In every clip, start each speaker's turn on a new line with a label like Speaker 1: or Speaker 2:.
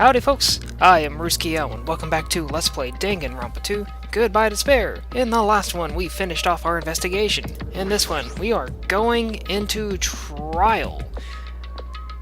Speaker 1: Howdy folks, I am Ruzkiel and welcome back to Let's Play Danganronpa 2, Goodbye Despair. In the last one we finished off our investigation. In this one we are going into trial.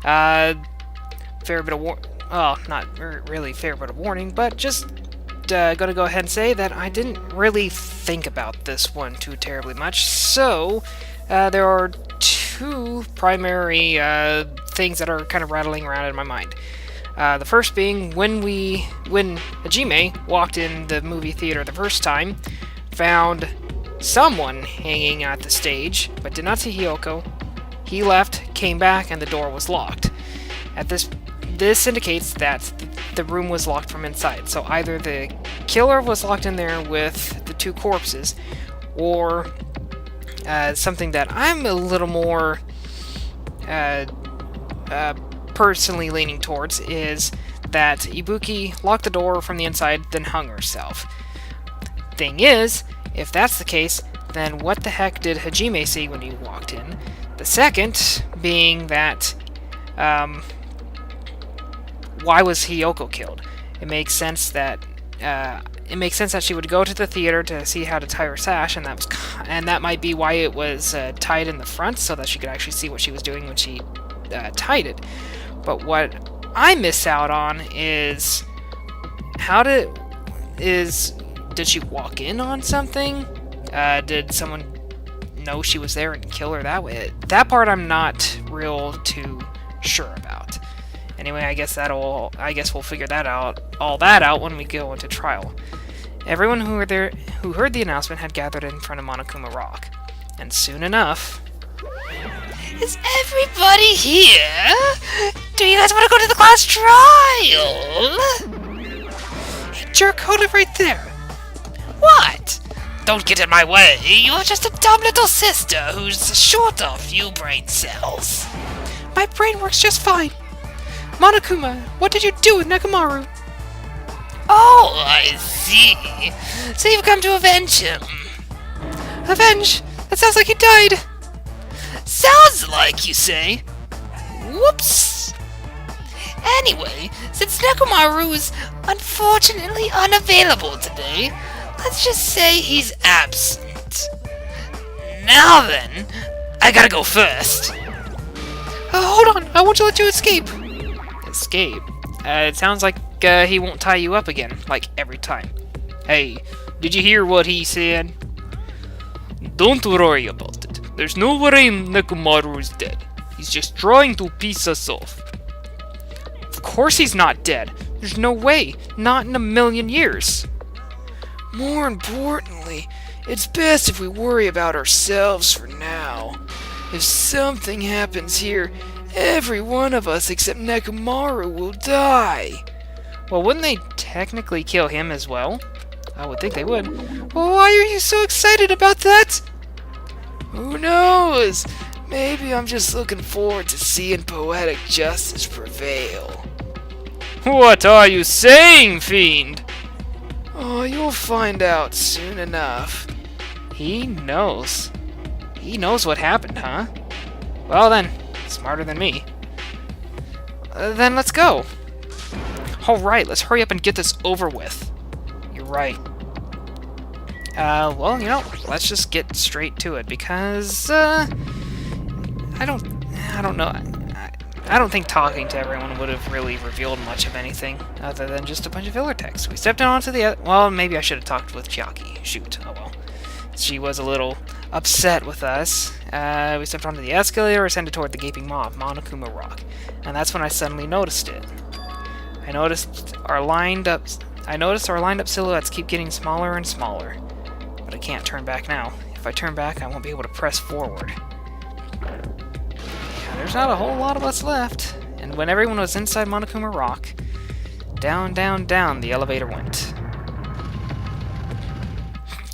Speaker 1: Fair bit of not really fair bit of warning, but just gonna go ahead and say that I didn't really think about this one too terribly much. So, there are two primary things that are kind of rattling around in my mind. The first being when Hajime walked in the movie theater the first time, found someone hanging at the stage, but did not see Hiyoko. He left, came back, and the door was locked. This indicates that the room was locked from inside. So either the killer was locked in there with the two corpses, or something that I'm a little more personally leaning towards is that Ibuki locked the door from the inside, then hung herself. Thing is, if that's the case, then what the heck did Hajime see when he walked in? The second being that, why was Hiyoko killed? It makes sense that she would go to the theater to see how to tie her sash, and that might be why it was tied in the front, so that she could actually see what she was doing when she tied it. But what I miss out on is did she walk in on something? Did someone know she was there and kill her that way? That part I'm not real too sure about. Anyway, I guess we'll figure all that out when we go into trial. Everyone who heard the announcement had gathered in front of Monokuma Rock, and soon enough. Is everybody here? Do you guys want to go to the class trial? Hey, jerk, hold it right there. What? Don't get in my way. You're just a dumb little sister who's short of few brain cells. My brain works just fine. Monokuma, what did you do with Nekomaru? Oh, I see. So you've come to avenge him. Avenge? That sounds like he died. Sounds like, you say? Whoops. Anyway, since Nekomaru is unfortunately unavailable today, let's just say he's absent. Now then, I gotta go first. Hold on, I want to let you escape. Escape? It sounds like he won't tie you up again, like every time. Hey, did you hear what he said? Don't worry about it. There's no way Nekomaru is dead. He's just trying to piss us off. Of course he's not dead. There's no way. Not in a million years. More importantly, it's best if we worry about ourselves for now. If something happens here, every one of us except Nekomaru will die. Well, wouldn't they technically kill him as well? I would think they would. Well, why are you so excited about that? Who knows? Maybe I'm just looking forward to seeing poetic justice prevail. What are you saying, fiend? Oh, you'll find out soon enough. He knows. He knows what happened, huh? Well then, smarter than me. Then let's go. Alright, let's hurry up and get this over with. You're right. Well, let's just get straight to it, because, I don't know. I don't think talking to everyone would have really revealed much of anything, other than just a bunch of filler text. We stepped onto well, maybe I should have talked with Chiaki. Shoot, oh well. She was a little upset with us. We stepped onto the escalator, ascended toward the gaping maw of Monokuma Rock, and that's when I suddenly noticed it. I noticed our lined up silhouettes keep getting smaller and smaller. But I can't turn back now. If I turn back, I won't be able to press forward. Yeah, there's not a whole lot of us left. And when everyone was inside Monokuma Rock, down, down, down the elevator went.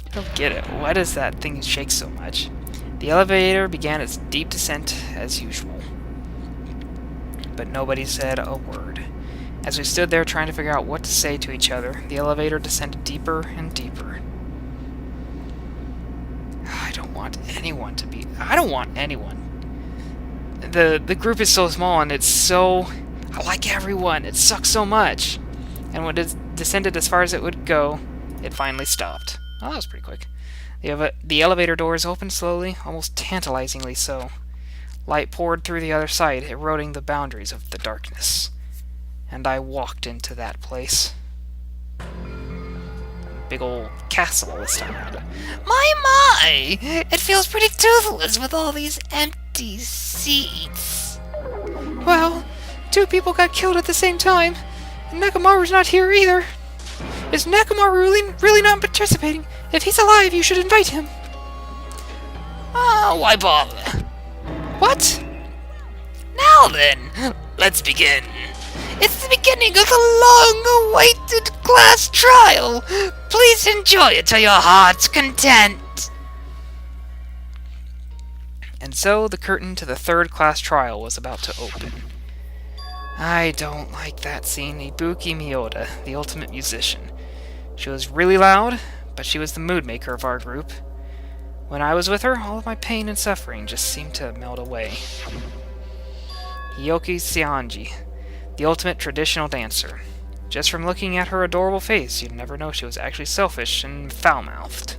Speaker 1: I don't get it. Why does that thing shake so much? The elevator began its deep descent as usual. But nobody said a word. As we stood there trying to figure out what to say to each other, the elevator descended deeper and deeper. I don't want anyone. The group is so small, and it's so like everyone, it sucks so much. And when it descended as far as it would go, it finally stopped. Oh, that was pretty quick. The elevator doors opened slowly, almost tantalizingly so. Light poured through the other side, eroding the boundaries of the darkness. And I walked into that place. Big old castle this time around. My! It feels pretty toothless with all these empty seats. Well, 2 people got killed at the same time. And Nekomaru's not here either. Is Nekomaru really not participating? If he's alive, you should invite him.
Speaker 2: Oh, why bother?
Speaker 1: What?
Speaker 2: Now then, let's begin. It's the beginning of the long-awaited class trial. Please enjoy it to your heart's content.
Speaker 1: And so the curtain to the 3rd class trial was about to open. I don't like that scene. Ibuki Miyoda, the ultimate musician. She was really loud, but she was the mood maker of our group. When I was with her, all of my pain and suffering just seemed to melt away. Hiyoko Seanji, the ultimate traditional dancer. Just from looking at her adorable face, you'd never know she was actually selfish and foul-mouthed.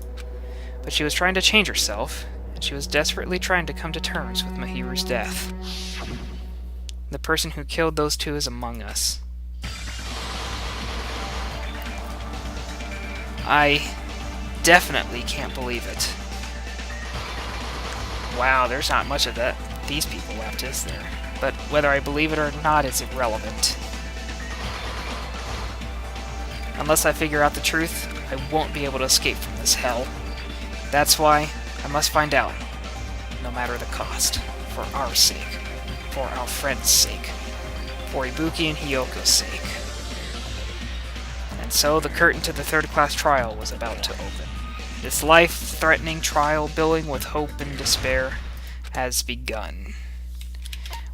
Speaker 1: But she was trying to change herself, and she was desperately trying to come to terms with Mahiru's death. The person who killed those 2 is among us. I definitely can't believe it. Wow, there's not much of these people left, is there? But whether I believe it or not is irrelevant. Unless I figure out the truth, I won't be able to escape from this hell. That's why I must find out, no matter the cost, for our sake, for our friend's sake, for Ibuki and Hiyoko's sake. And so the curtain to the 3rd class trial was about to open. This life-threatening trial, billing with hope and despair, has begun.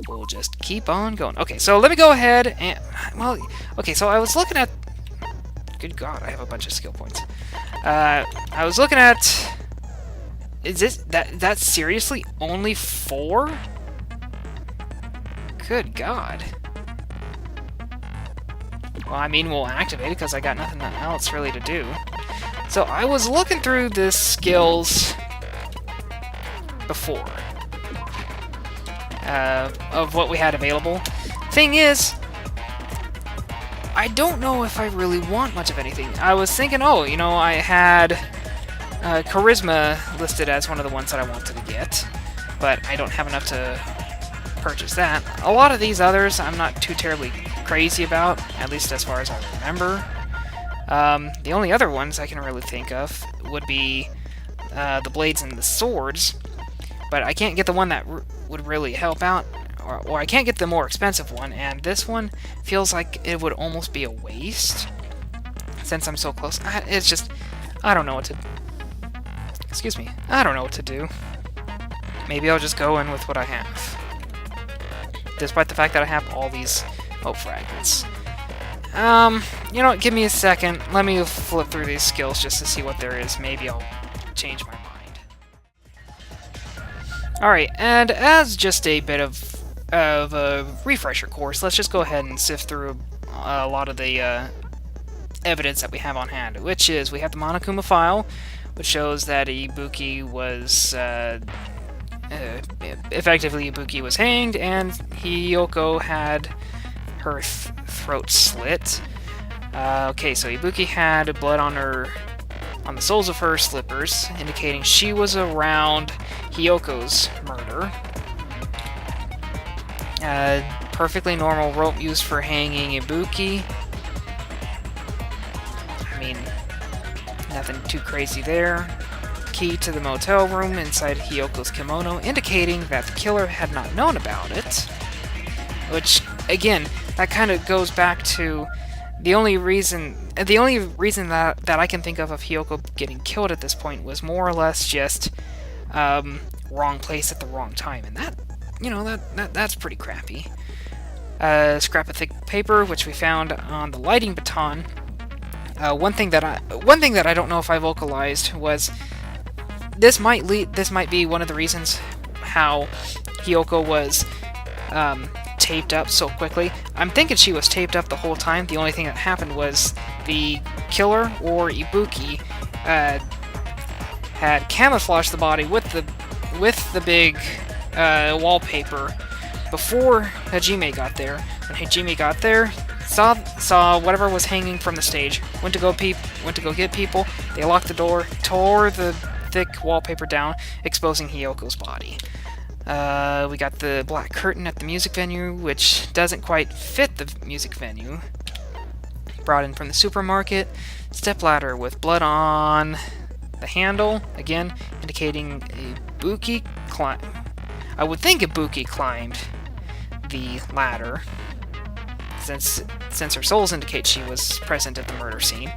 Speaker 1: We'll just keep on going. Okay, so let me go ahead and... Well, okay, so I was looking at... Good God, I have a bunch of skill points. I was looking at... Is this... That's seriously only 4? Good God. Well, I mean, we'll activate it because I got nothing else really to do. So I was looking through the skills before of what we had available. Thing is, I don't know if I really want much of anything. I was thinking, oh, you know, I had Charisma listed as one of the ones that I wanted to get, but I don't have enough to purchase that. A lot of these others I'm not too terribly crazy about, at least as far as I remember. The only other ones I can really think of would be the blades and the swords, but I can't get the one that would really help out, or I can't get the more expensive one, and this one feels like it would almost be a waste, since I'm so close. It's just, I don't know what to... Excuse me. I don't know what to do. Maybe I'll just go in with what I have. Despite the fact that I have all these hope fragments. You know what, give me a second. Let me flip through these skills just to see what there is. Maybe I'll change my mind. Alright, and as just a bit of a refresher course, let's just go ahead and sift through a lot of the evidence that we have on hand, which is we have the Monokuma file, which shows that Ibuki was effectively Ibuki was hanged, and Hiyoko had her throat slit. Okay, so Ibuki had blood on the soles of her slippers, indicating she was around Hiyoko's murder. Perfectly normal rope used for hanging Ibuki. I mean, nothing too crazy there. Key to the motel room inside Hiyoko's kimono, indicating that the killer had not known about it. Which, again, that kind of goes back to the only reason that I can think of Hiyoko getting killed at this point was more or less just wrong place at the wrong time, and that, you know, that's pretty crappy. Scrap of thick paper, which we found on the lighting baton. One thing that I don't know if I vocalized was this might be one of the reasons how Hiyoko was taped up so quickly. I'm thinking she was taped up the whole time. The only thing that happened was the killer, or Ibuki, had camouflaged the body with the big wallpaper before Hajime got there. When Hajime got there, saw whatever was hanging from the stage, went to go get people. They locked the door, tore the thick wallpaper down, exposing Hiyoko's body. We got the black curtain at the music venue, which doesn't quite fit the music venue. Brought in from the supermarket. Stepladder with blood on the handle, again indicating Ibuki climb. I would think Ibuki climbed the ladder, since her souls indicate she was present at the murder scene.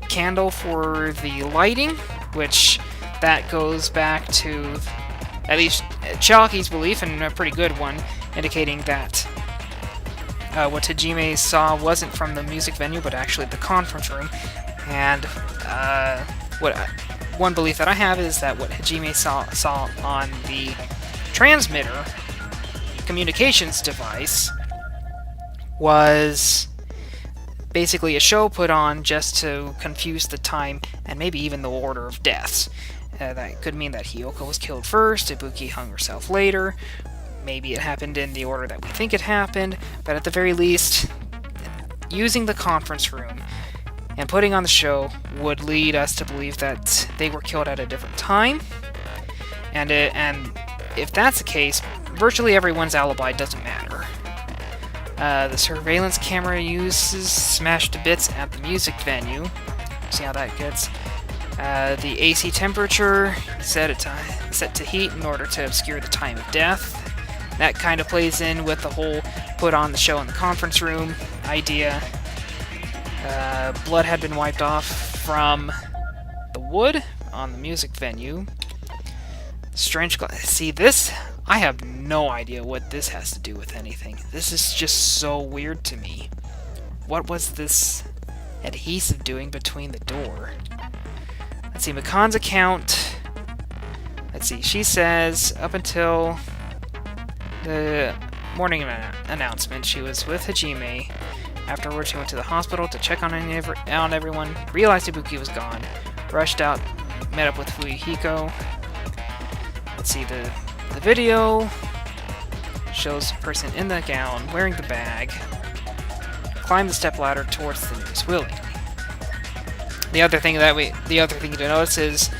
Speaker 1: Candle for the lighting, which that goes back to at least Chiaki's belief, and a pretty good one, indicating that what Hajime saw wasn't from the music venue, but actually the conference room. And one belief that I have is that what Hajime saw on the transmitter communications device was basically a show put on just to confuse the time and maybe even the order of deaths. That could mean that Hiyoko was killed first, Ibuki hung herself later, maybe it happened in the order that we think it happened, but at the very least, using the conference room and putting on the show would lead us to believe that they were killed at a different time, and if that's the case, virtually everyone's alibi doesn't matter. The surveillance camera uses smashed to bits at the music venue. See how that gets. The AC temperature set to heat in order to obscure the time of death. That kind of plays in with the whole put on the show in the conference room idea. Blood had been wiped off from the wood on the music venue. Strange glass. See this? I have no idea what this has to do with anything. This is just so weird to me. What was this adhesive doing between the door? Let's see, Makan's account. Let's see, she says up until the morning announcement, she was with Hajime. Afterwards, she went to the hospital to check on everyone, realized Ibuki was gone, rushed out, met up with Fuyuhiko. Let's see, the video shows a person in the gown, wearing the bag, climb the stepladder towards the nearest building. The other thing to notice is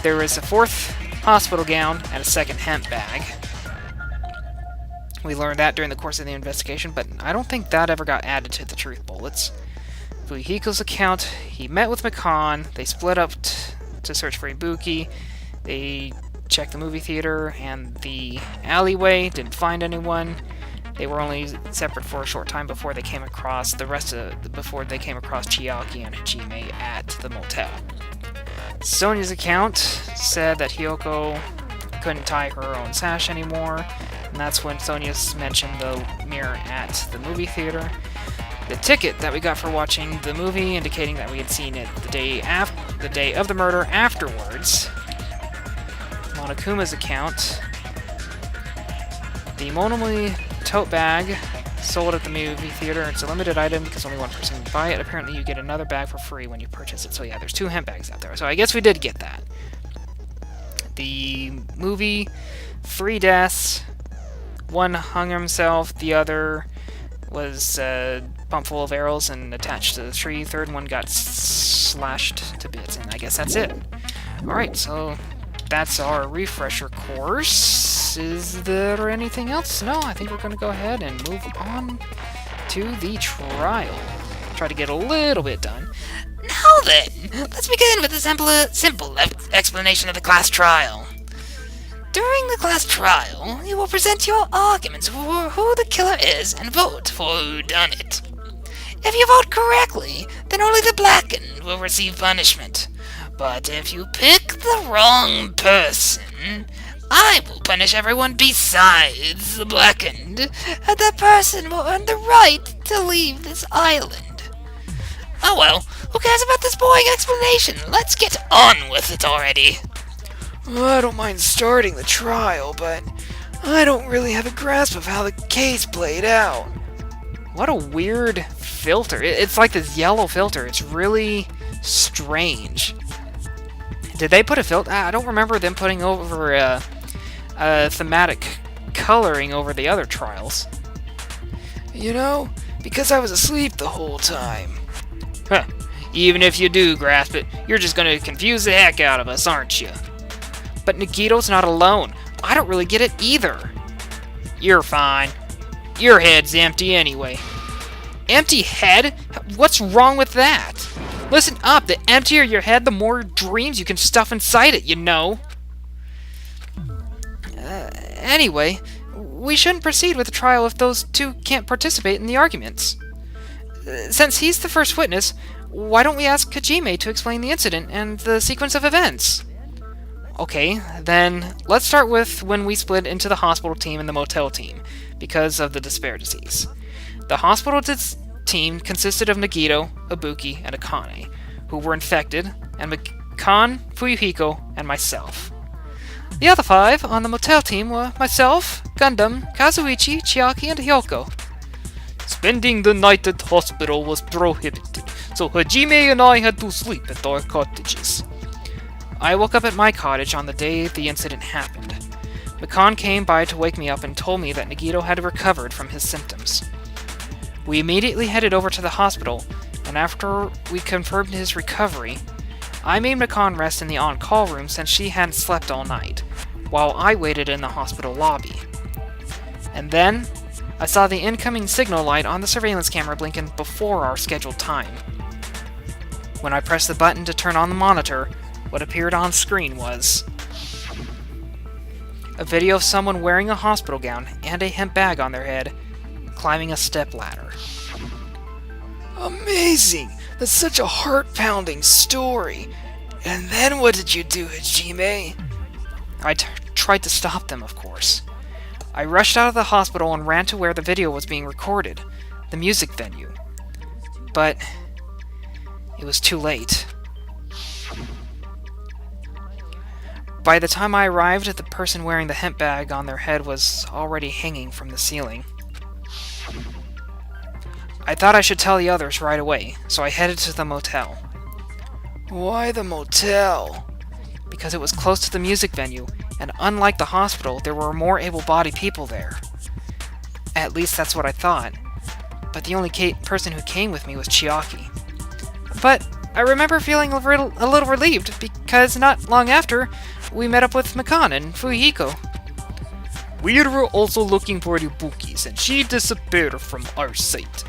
Speaker 1: there is a fourth hospital gown and a second hemp bag. We learned that during the course of the investigation, but I don't think that ever got added to the truth bullets. Fuyuhiko's account, he met with Makan, they split up to search for Ibuki, they checked the movie theater and the alleyway, didn't find anyone. They were only separate for a short time before they came across Chiaki and Hajime at the motel. Sonya's account said that Hiyoko couldn't tie her own sash anymore, and that's when Sonya mentioned the mirror at the movie theater. The ticket that we got for watching the movie, indicating that we had seen it the day of the murder afterwards. Monokuma's account. The Monomui tote bag sold at the movie theater. It's a limited item because only one person can buy it. Apparently you get another bag for free when you purchase it. So yeah, there's 2 hemp bags out there. So I guess we did get that. The movie, 3 deaths. 1 hung himself. The other was pumped full of arrows and attached to the tree. 3rd one got slashed to bits. And I guess that's it. Alright, so that's our refresher course. Is there anything else? No, I think we're going to go ahead and move on to the trial. Try to get a little bit done.
Speaker 2: Now then, let's begin with a simple explanation of the class trial. During the class trial, you will present your arguments for who the killer is and vote for who done it. If you vote correctly, then only the blackened will receive punishment. But if you pick the wrong person, I will punish everyone besides the blackened, and that person will earn the right to leave this island. Oh well, who cares about this boring explanation? Let's get on with it already.
Speaker 1: Well, I don't mind starting the trial, but
Speaker 3: I don't really have a grasp of how the case played out.
Speaker 1: What a weird filter. It's like this yellow filter. It's really strange. Did they put a filter? I don't remember them putting over a thematic coloring over the other trials.
Speaker 3: You know, because I was asleep the whole time.
Speaker 1: Huh. Even if you do grasp it, you're just gonna confuse the heck out of us, aren't you? But Nagito's not alone. I don't really get it either. You're fine. Your head's empty anyway. Empty head? What's wrong with that? Listen up, the emptier your head, the more dreams you can stuff inside it, you know. Anyway, we shouldn't proceed with the trial if those two can't participate in the arguments. Since he's the first witness, why don't we ask Hajime to explain the incident and the sequence of events? Okay, then let's start with when we split into the hospital team and the motel team, because of the disparities. The hospital team consisted of Nagito, Ibuki, and Akane, who were infected, and Mikan, Fuyuhiko, and myself. The other 5 on the motel team were myself, Gundam, Kazuichi, Chiaki, and Hyoko. Spending the night at hospital was prohibited, so Hajime and I had to sleep at our cottages. I woke up at my cottage on the day the incident happened. Mikan came by to wake me up and told me that Nagito had recovered from his symptoms. We immediately headed over to the hospital, and after we confirmed his recovery, I made Mikan rest in the on-call room since she hadn't slept all night, while I waited in the hospital lobby. And then, I saw the incoming signal light on the surveillance camera blinking before our scheduled time. When I pressed the button to turn on the monitor, what appeared on screen was a video of someone wearing a hospital gown and a hemp bag on their head, climbing a step ladder.
Speaker 3: Amazing! That's such a heart-pounding story. And then what did you do, Hajime?
Speaker 1: I tried to stop them, of course. I rushed out of the hospital and ran to where the video was being recorded, the music venue. But it was too late. By the time I arrived, the person wearing the hemp bag on their head was already hanging from the ceiling. I thought I should tell the others right away, so I headed to the motel.
Speaker 3: Why the motel?
Speaker 1: Because it was close to the music venue, and unlike the hospital, there were more able-bodied people there. At least that's what I thought. But the only person who came with me was Chiaki. But I remember feeling a little relieved, because not long after, we met up with Mikan and Fuyuhiko. We were also looking for the Bookies, and she disappeared from our sight.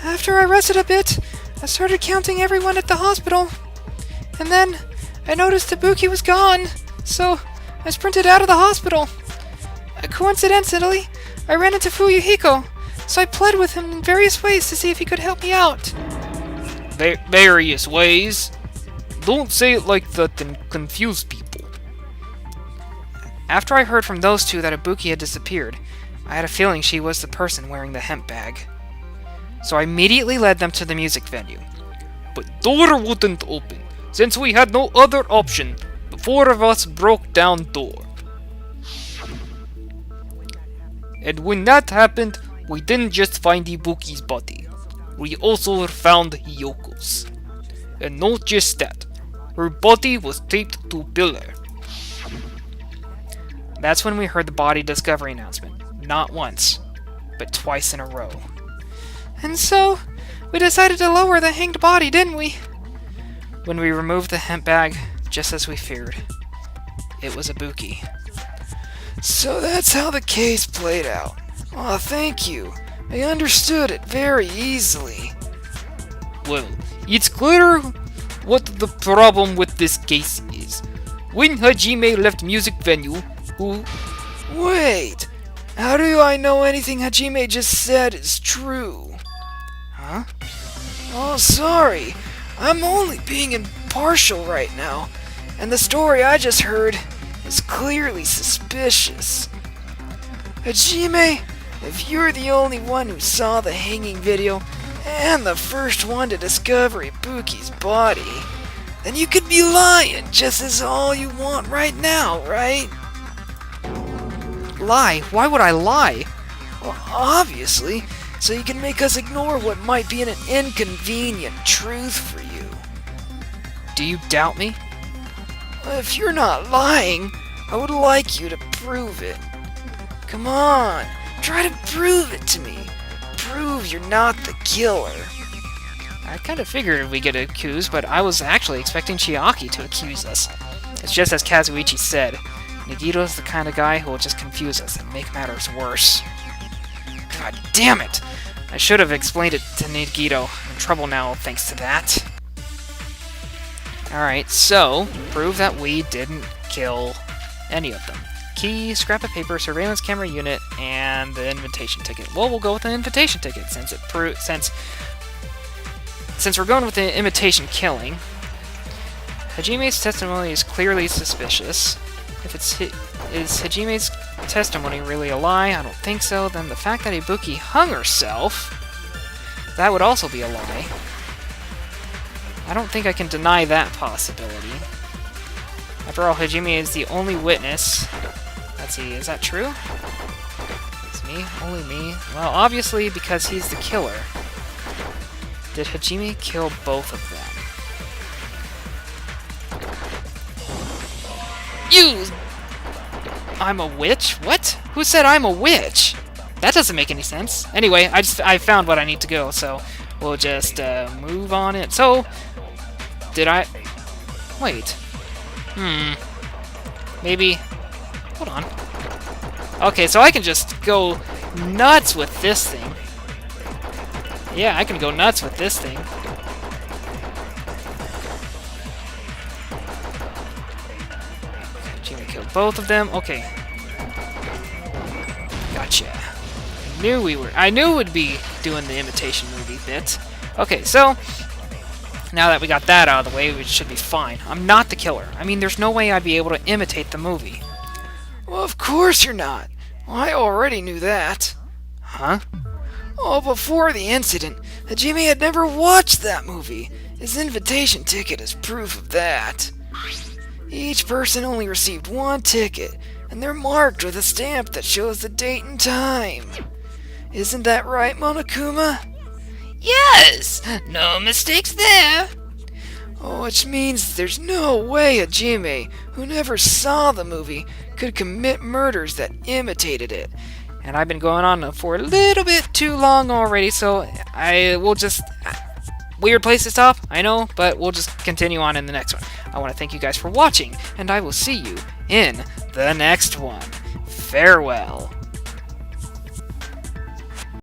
Speaker 1: After I rested a bit, I started counting everyone at the hospital. And then, I noticed Ibuki was gone, so I sprinted out of the hospital. Coincidentally, I ran into Fuyuhiko, so I pled with him in various ways to see if he could help me out. Various ways? Don't say it like that and confuse people. After I heard from those two that Ibuki had disappeared, I had a feeling she was the person wearing the hemp bag. So I immediately led them to the music venue. But door wouldn't open. Since we had no other option, the 4 of us broke down door. And when that happened, we didn't just find Ibuki's body. We also found Hyoko's. And not just that, her body was taped to a pillar. That's when we heard the body discovery announcement. Not once, but twice in a row. And so, we decided to lower the hanged body, didn't we? When we removed the hemp bag, just as we feared, it was Ibuki.
Speaker 3: So that's how the case played out. Aw, thank you. I understood it very easily.
Speaker 1: Well, it's clear what the problem with this case is. When Hajime left music venue, who...
Speaker 3: Wait! How do I know anything Hajime just said is true?
Speaker 1: Huh?
Speaker 3: Oh, sorry. I'm only being impartial right now, and the story I just heard is clearly suspicious. Hajime, if you're the only one who saw the hanging video, and the first one to discover Ibuki's body, then you could be lying just as all you want right now, right?
Speaker 1: Lie? Why would I lie?
Speaker 3: Well, obviously, so you can make us ignore what might be an inconvenient truth for you.
Speaker 1: Do you doubt me?
Speaker 3: If you're not lying, I would like you to prove it. Come on, try to prove it to me. Prove you're not the killer.
Speaker 1: I kind of figured we'd get accused, but I was actually expecting Chiaki to accuse us. It's just as Kazuichi said. Nagito's the kind of guy who will just confuse us and make matters worse. God damn it! I should have explained it to Nagito. I'm in trouble now thanks to that. Alright, so, prove that we didn't kill any of them. Key, scrap of paper, surveillance camera unit, and the invitation ticket. Well, we'll go with the invitation ticket since we're going with the imitation killing. Hajime's testimony is clearly suspicious. If is Hajime's testimony really a lie? I don't think so. Then the fact that Ibuki hung herself, that would also be a lie. I don't think I can deny that possibility. After all, Hajime is the only witness. Let's see, is that true? It's me? Only me? Well, obviously, because he's the killer. Did Hajime kill both of them? You! I'm a witch? What? Who said I'm a witch? That doesn't make any sense. Anyway, I found what I need to go, so we'll just move on it. So, did I... Wait. Maybe... Hold on. Okay, so I can just go nuts with this thing. Yeah, I can go nuts with this thing. Jimmy killed both of them. Okay. Gotcha. I knew we'd be doing the imitation movie bit. Okay, so now that we got that out of the way, we should be fine. I'm not the killer. I mean, there's no way I'd be able to imitate the movie.
Speaker 3: Well, of course you're not. Well, I already knew that.
Speaker 1: Huh?
Speaker 3: Oh, before the incident, Hajime had never watched that movie. His invitation ticket is proof of that. Each person only received one ticket, and they're marked with a stamp that shows the date and time. Isn't that right, Monokuma?
Speaker 2: Yes! No mistakes there!
Speaker 3: Oh, which means there's no way Hajime, who never saw the movie, could commit murders that imitated it.
Speaker 1: And I've been going on for a little bit too long already, so I will just... Weird place to stop, I know, but we'll just continue on in the next one. I want to thank you guys for watching, and I will see you in the next one. Farewell.